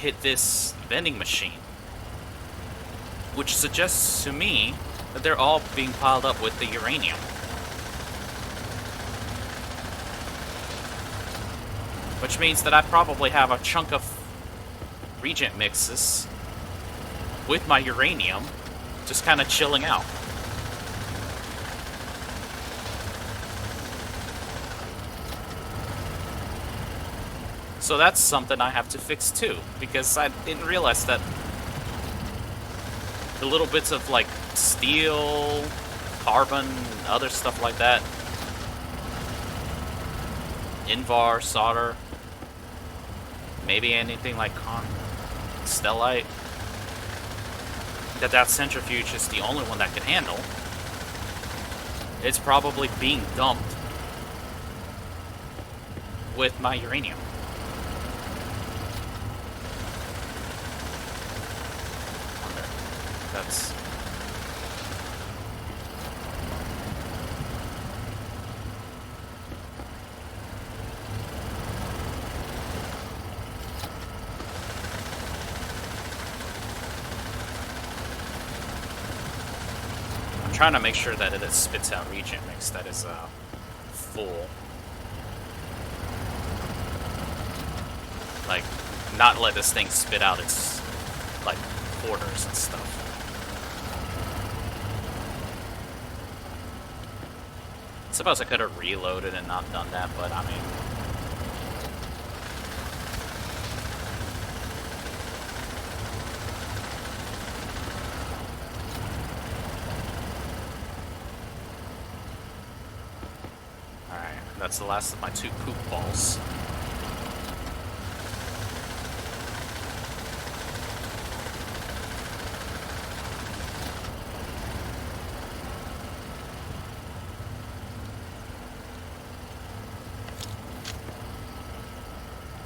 hit this vending machine, which suggests to me that they're all being piled up with the uranium. Which means that I probably have a chunk of reagent mixes with my uranium just kind of chilling out. So that's something I have to fix too, because I didn't realize that the little bits of like steel, carbon, other stuff like that, Invar, solder, maybe anything like stellite, that centrifuge is the only one that can handle. It's probably being dumped with my uranium. That's... I'm trying to make sure that it spits out reagent mix that is full. Like, not let this thing spit out its, like, quarters and stuff. I suppose I could have reloaded and not done that, but I mean... Alright, that's the last of my 2 poop balls.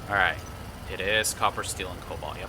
Alright, it is copper, steel, and cobalt, yep.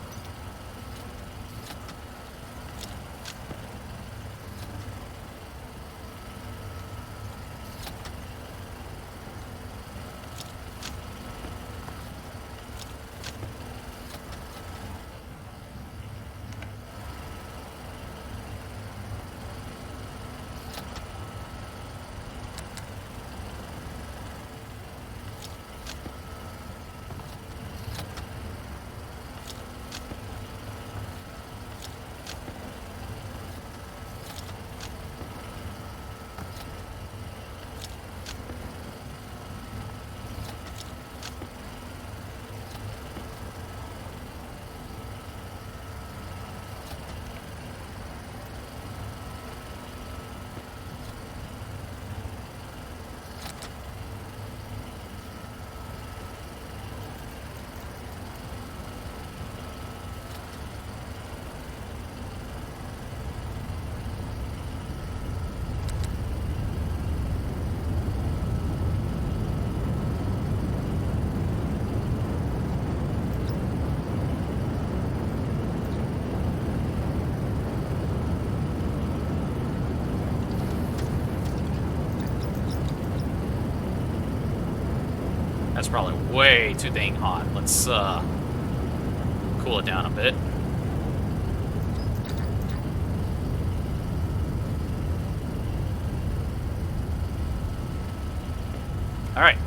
That's probably way too dang hot. Let's cool it down a bit. Alright.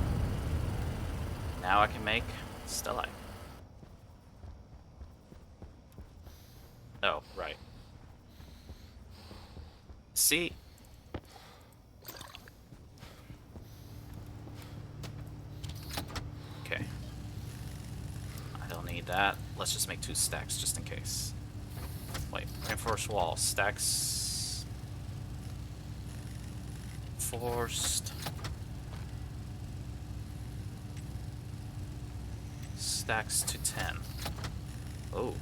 Now I can make stellite. Oh, right. See? Okay. I don't need that. Let's just make 2 stacks just in case. Wait, reinforced wall. Stacks. Forced. Stacks to 10. Oh.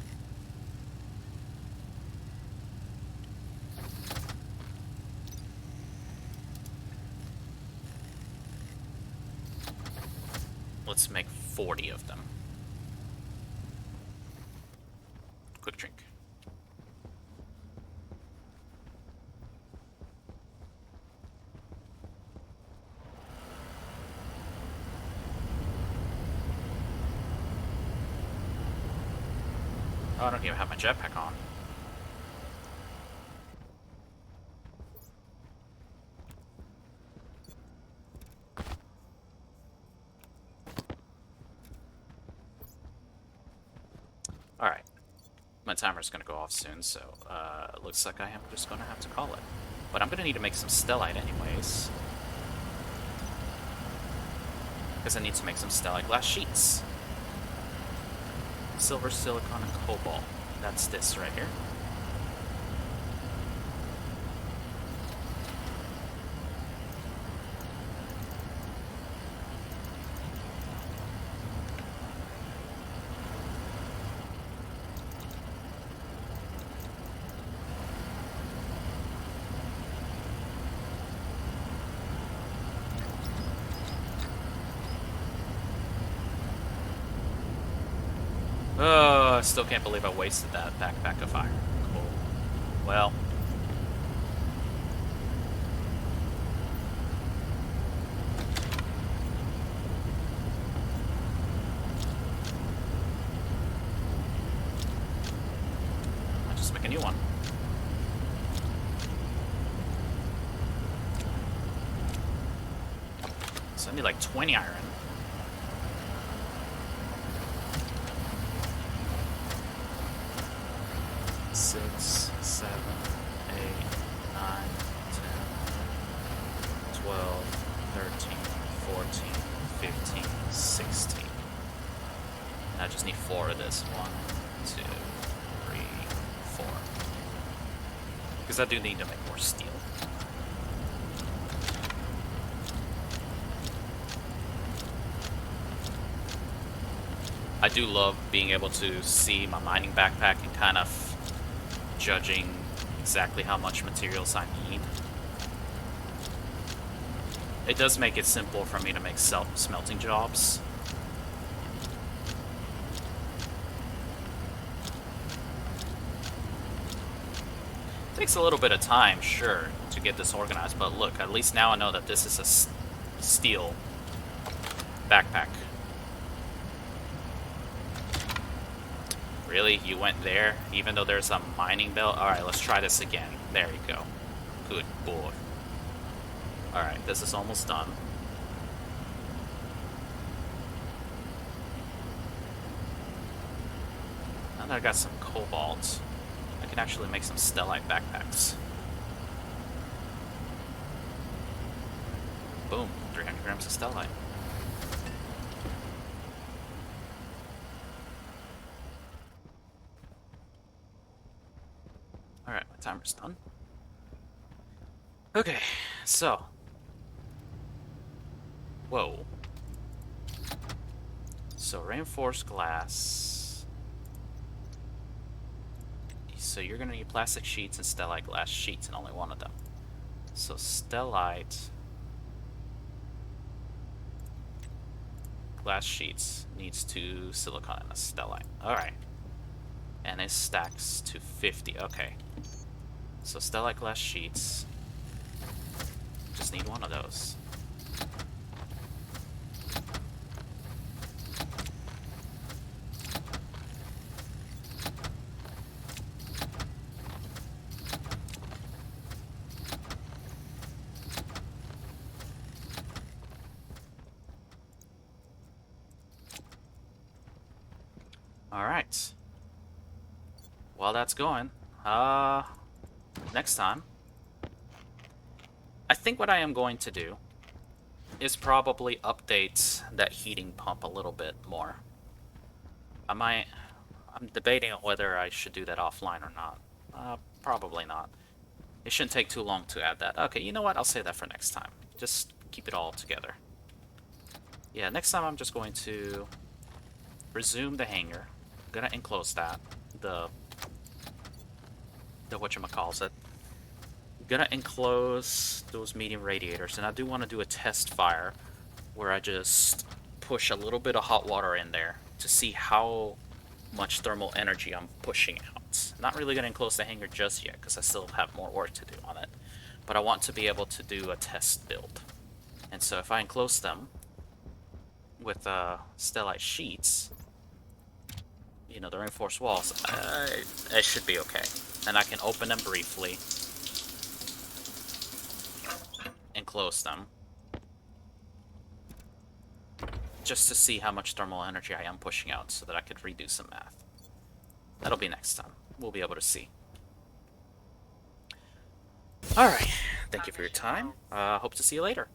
Let's make 40 of them. Quick drink. Oh, I don't even have my jetpack on. Alright. My timer's gonna go off soon, so it looks like I am just gonna have to call it. But I'm gonna need to make some stellite anyways. Because I need to make some stellite glass sheets. Silver, silicon, and cobalt. That's this right here. Oh, I still can't believe I wasted that backpack of fire. Cool. Well. I'll just make a new one. So I need like 20 iron. Six, 7, 8, 9, 10, 12, 13, 14, 15, 16. And I just need 4 of this. 1, 2, 3, 4. Because I do need to make more steel. I do love being able to see my mining backpack and kind of judging exactly how much materials I need. It does make it simple for me to make smelting jobs. Takes a little bit of time, sure, to get this organized, but look, at least now I know that this is a steel backpack. Really? You went there? Even though there's a mining belt? Alright, let's try this again. There you go. Good boy. Alright, this is almost done. Now that I got some cobalt, I can actually make some stellite backpacks. Boom, 300 grams of stellite. Alright, my timer's done. Okay, so. Whoa. So, reinforced glass. So, you're going to need plastic sheets and stellite glass sheets, and only one of them. So, stellite glass sheets needs 2 silicon and a stellite. Alright. And it stacks to 50. Okay. So, stellite glass sheets. Just need one of those. Alright. While that's going, next time, I think what I am going to do is probably update that heating pump a little bit more. I'm debating on whether I should do that offline or not. Probably not. It shouldn't take too long to add that. Okay, you know what? I'll save that for next time. Just keep it all together. Yeah, next time I'm just going to resume the hangar. I'm gonna enclose that. The whatchamacallit. Gonna enclose those medium radiators, and I do want to do a test fire where I just push a little bit of hot water in there to see how much thermal energy I'm pushing out. Not really gonna enclose the hangar just yet because I still have more work to do on it, but I want to be able to do a test build. And so if I enclose them with stellite sheets, you know, the reinforced walls, it should be okay. And I can open them briefly and close them just to see how much thermal energy I am pushing out so that I could redo some math. That'll be next time. We'll be able to see. Alright, thank you for your time. Hope to see you later.